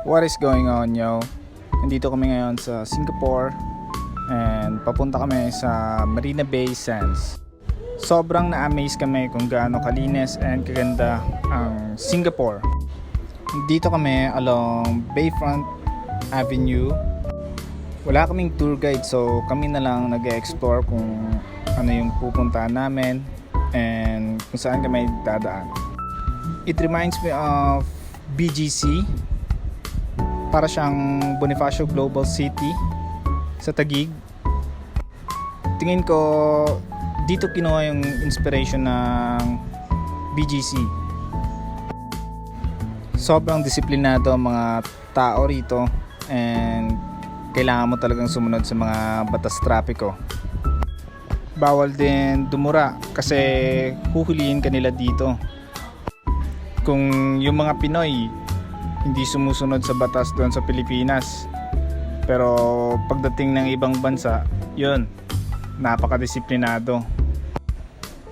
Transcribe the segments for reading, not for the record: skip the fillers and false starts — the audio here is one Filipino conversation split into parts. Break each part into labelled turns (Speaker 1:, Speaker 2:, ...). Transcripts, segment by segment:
Speaker 1: What is going on, yo? Nandito kami ngayon sa Singapore and papunta kami sa Marina Bay Sands. Sobrang na-amaze kami kung gaano kalinis and kaganda ang Singapore. Dito kami along Bayfront Avenue. Wala kaming tour guide, so kami na lang nag-explore kung ano yung pupuntahan namin and kung saan kami dadaan. It reminds me of BGC. Para siyang Bonifacio Global City sa Taguig. Tingin ko dito kinuha yung inspiration ng BGC. Sobrang disiplinado ang mga tao rito and kailangan mo talagang sumunod sa mga batas trapiko. Bawal din dumura kasi huhulihin ka nila dito. Kung yung mga Pinoy hindi sumusunod sa batas doon sa Pilipinas, pero pagdating ng ibang bansa, yun, napakadisiplinado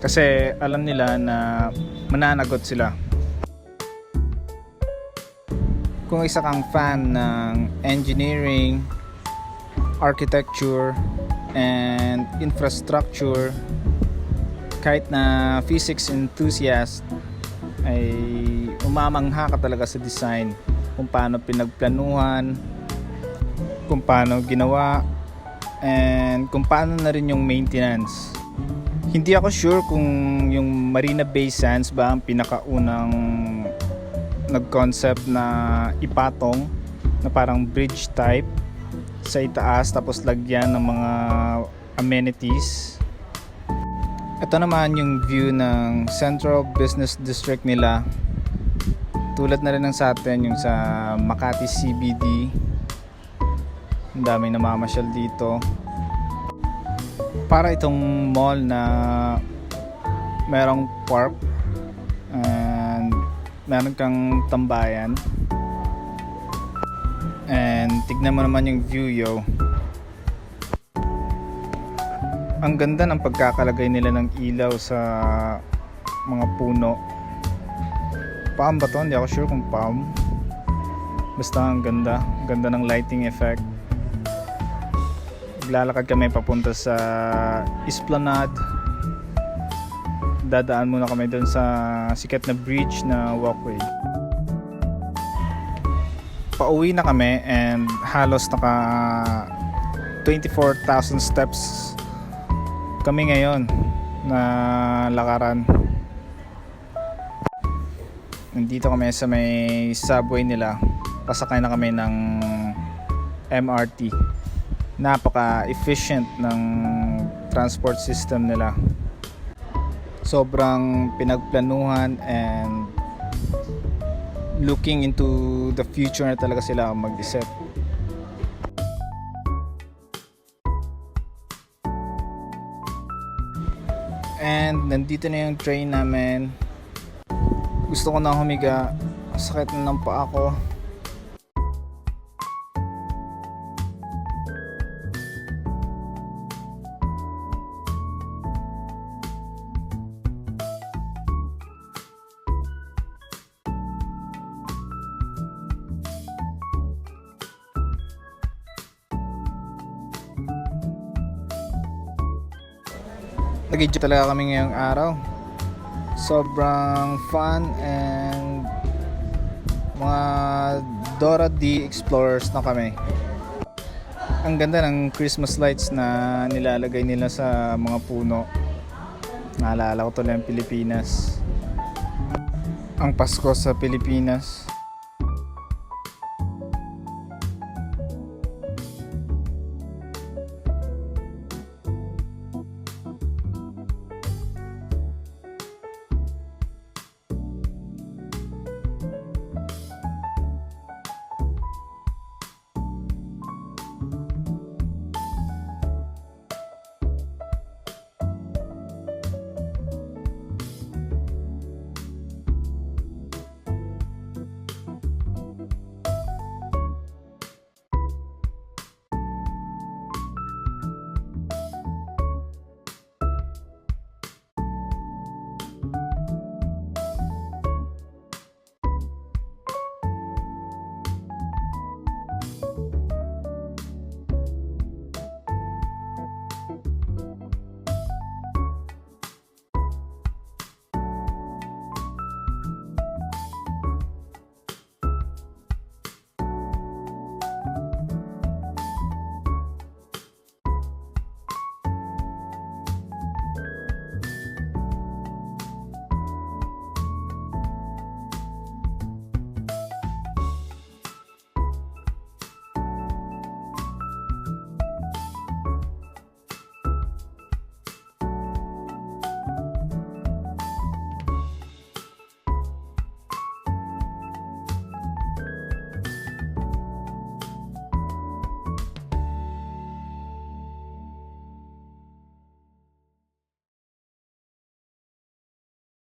Speaker 1: kasi alam nila na mananagot sila. Kung isa kang fan ng engineering, architecture and infrastructure, kahit na physics enthusiast, ay umamangha ka talaga sa design, kung paano pinagplanuhan, kung paano ginawa, and kung paano na rin yung maintenance. Hindi ako sure kung yung Marina Bay Sands ba ang pinakaunang nag-concept na ipatong na parang bridge type sa itaas tapos lagyan ng mga amenities. Ito naman yung view ng Central Business District nila. Tulad na rin ng sa atin yung sa Makati CBD. Ang daming namamasyal dito. Para itong mall na merong park and meron kang tambayan. And tignan mo naman yung view, yo. Ang ganda ng pagkakalagay nila ng ilaw sa mga puno. Palm ba to? Hindi ako sure kung palm. Basta ang ganda. Ganda ng lighting effect. Naglalakad kami papunta sa Esplanade. Dadaan muna kami doon sa sikat na bridge na walkway. Pauwi na kami and halos naka 24,000 steps kami ngayon na lakaran. Nandito kami sa may subway nila. Pasakay na kami ng MRT. Napaka-efficient ng transport system nila. Sobrang pinagplanuhan and looking into the future na talaga sila mag-isip. And nandito na yung train namin. Gusto ko na humiga. Sakit na ng paa ko. Nag-enjoy talaga kami ngayong araw. Sobrang fun and mga Dora D Explorers na kami. Ang ganda ng Christmas lights na nilalagay nila sa mga puno. Naalala ko tuloy ang Pilipinas. Ang Pasko sa Pilipinas.